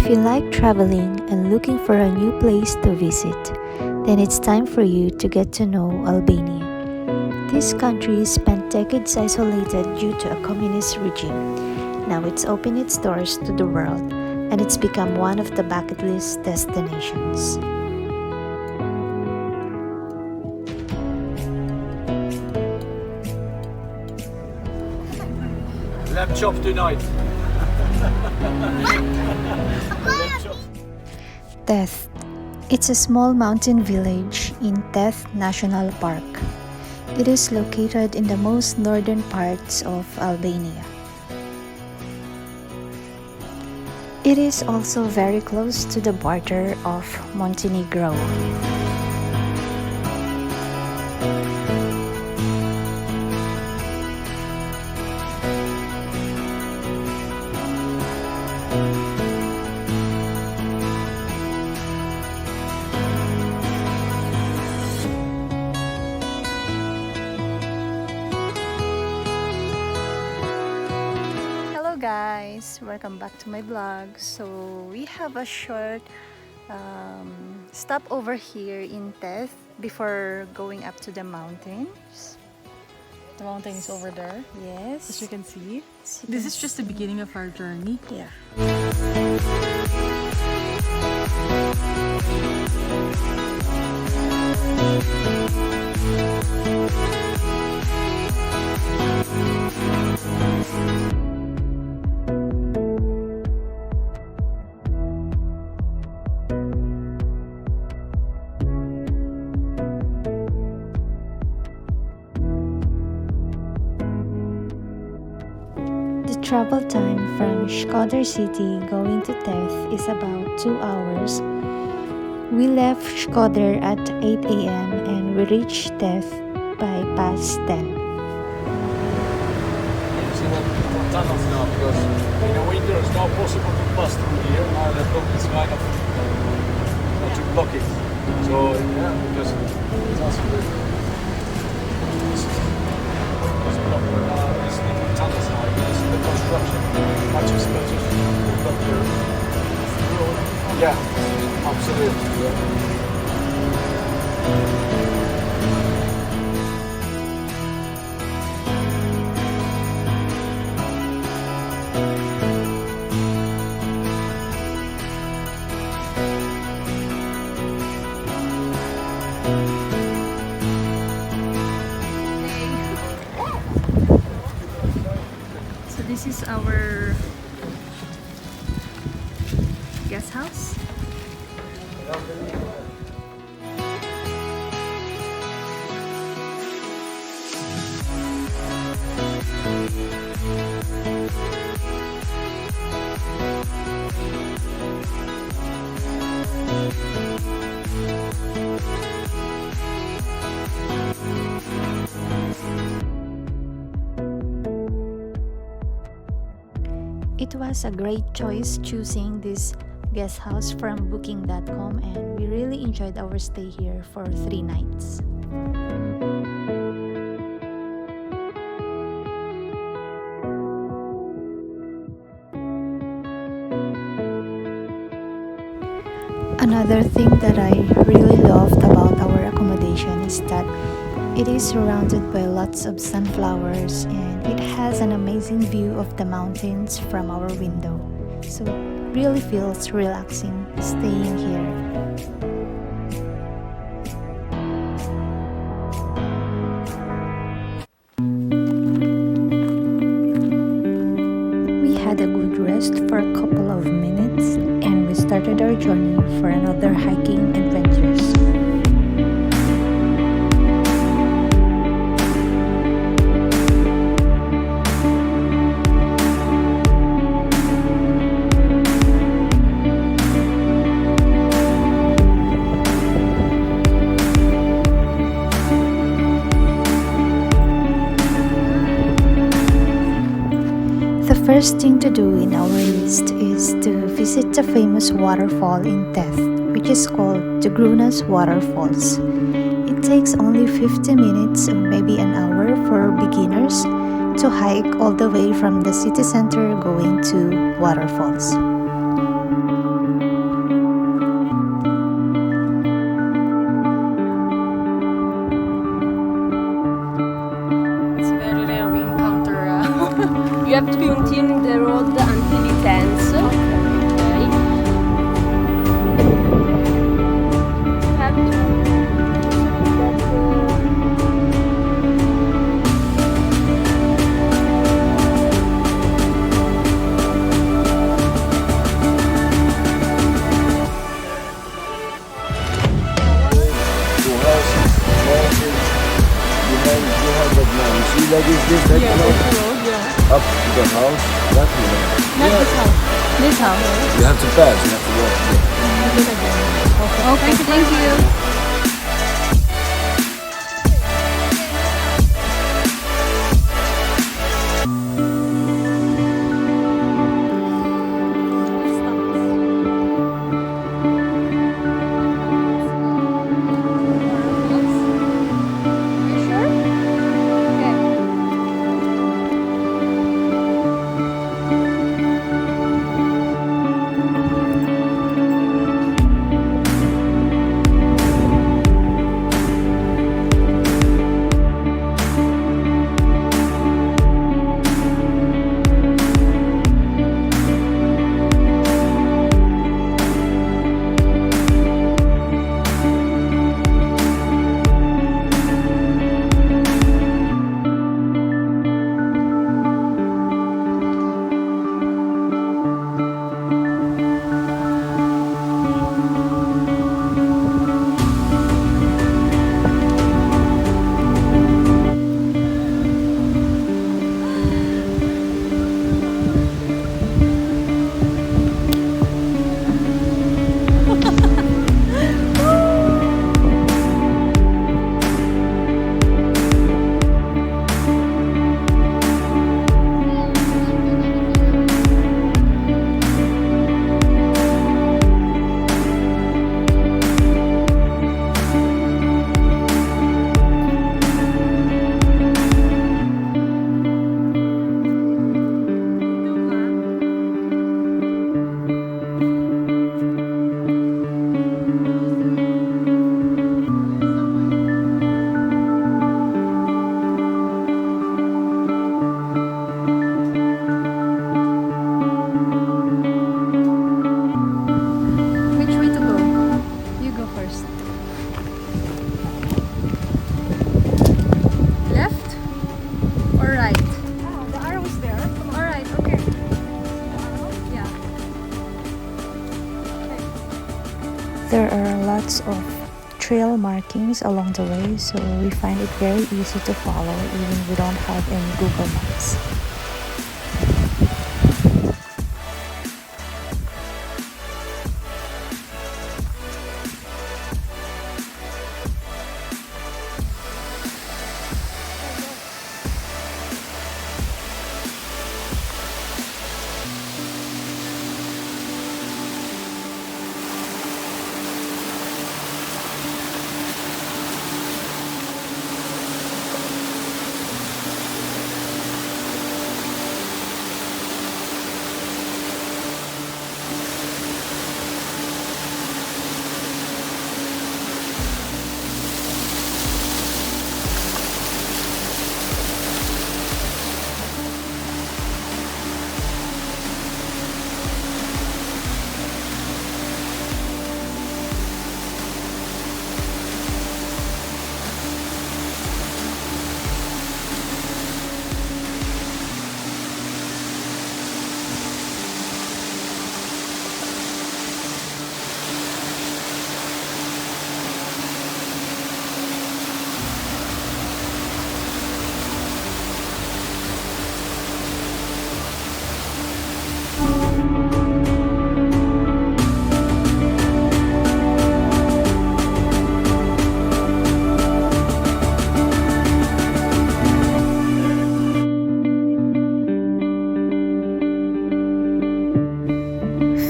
If you like traveling and looking for a new place to visit, then it's time for you to get to know Albania. This country spent decades isolated due to a communist regime. Now it's opened its doors to the world and it's become one of the bucket list destinations. Lamb chop tonight. Theth. It's a small mountain village in Theth National Park. It is located in the most northern parts of Albania. It is also very close to the border of Montenegro. Guys, welcome back to my vlog. So we have a short stop over here in Theth before going up to the mountains. The mountain is over there. Yes, as you can see. This is just the beginning of our journey. Yeah. The travel time from Shkodër city going to Theth is about 2 hours. We left Shkodër at 8 a.m. and we reached Theth by past 10. You see what tunnels now, because in the winter it's not possible to pass through here. Now they've got this kind of not to block it. So yeah, because it's also it's blocked. There's different tunnels now. Because the construction much expensive to block the road. Yeah, absolutely. Yeah. This is our guest house. It was a great choice choosing this guest house from booking.com, and we really enjoyed our stay here for 3 nights. Another thing that I really loved about our accommodation is that it is surrounded by lots of sunflowers and it has an amazing view of the mountains from our window. So it really feels relaxing staying here. We had a good rest for a couple of minutes and we started our journey for another hiking adventures. The first thing to do in our list is to visit the famous waterfall in Theth, which is called the Grunas Waterfalls. It takes only 50 minutes or maybe an hour for beginners to hike all the way from the city center going to waterfalls. the house, that you know. Not this house. This house. You have to pass, you have to walk. Okay, thank you. There are lots of trail markings along the way, so we find it very easy to follow even we don't have any Google Maps.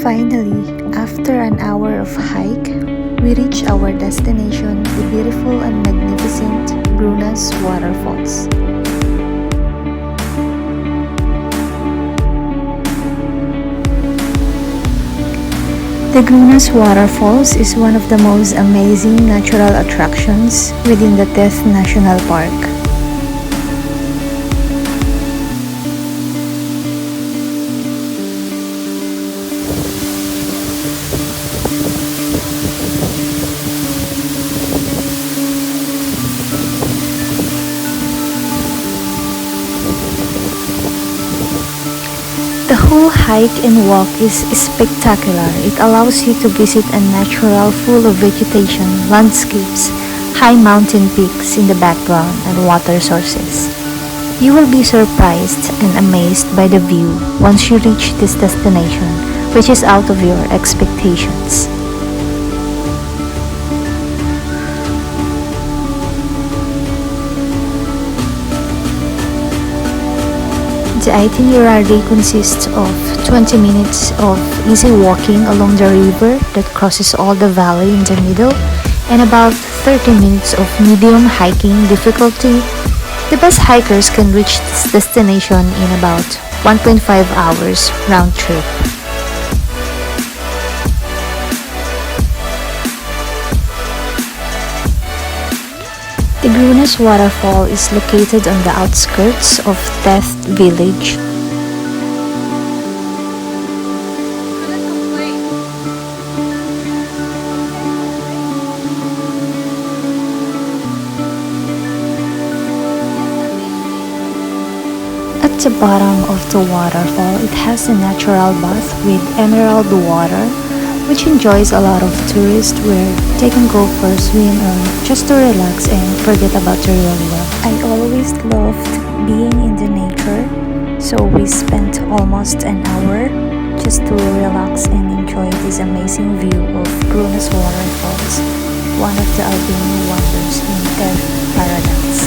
Finally, after an hour of hike, we reach our destination, the beautiful and magnificent Grunas Waterfalls. The Grunas Waterfalls is one of the most amazing natural attractions within the Theth National Park. The whole hike and walk is spectacular. It allows you to visit a natural full of vegetation, landscapes, high mountain peaks in the background, and water sources. You will be surprised and amazed by the view once you reach this destination, which is out of your expectations. The itinerary consists of 20 minutes of easy walking along the river that crosses all the valley in the middle and about 30 minutes of medium hiking difficulty. The best hikers can reach this destination in about 1.5 hours round trip. The Grunas Waterfall is located on the outskirts of Theth village. At the bottom of the waterfall, it has a natural bath with emerald water, which enjoys a lot of tourists where they can go for a swim or just to relax and forget about the real world. I always loved being in the nature, so we spent almost an hour just to relax and enjoy this amazing view of Grunas Waterfalls, one of the Albanian wonders in Theth Paradise.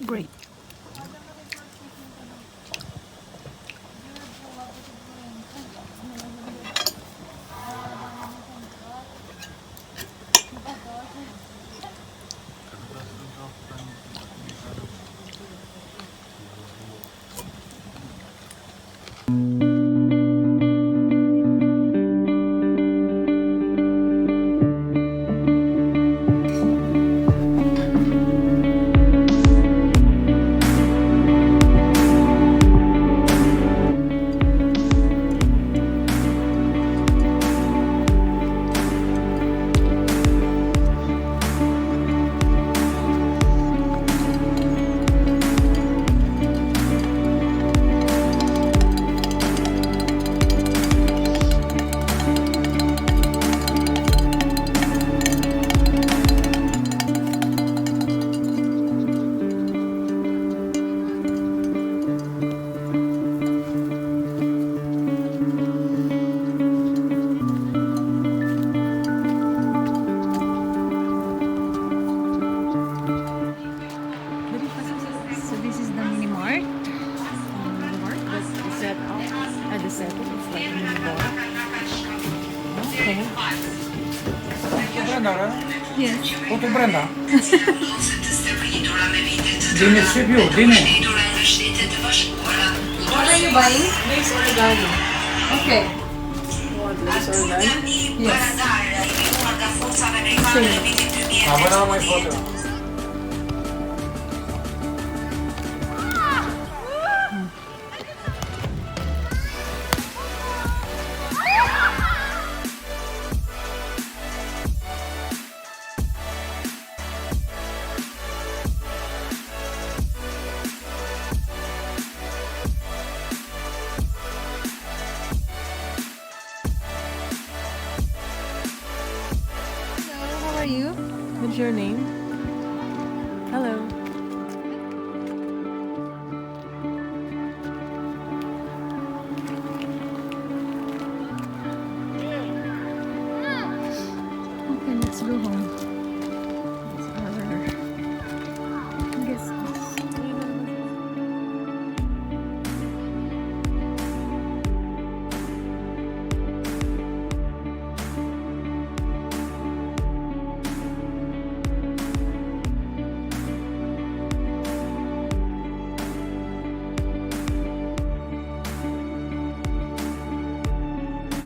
Great. So this is the mini mart. The set up. At the set it's like mini bar. Okay. To Brenda, right? Yes. Go to Brenda. Dini Sibiu, Dini. What are you buying? Lace origami. Okay. What, lace origami? Yes. Same. Where are my photos? Hello, how are you? What's your name?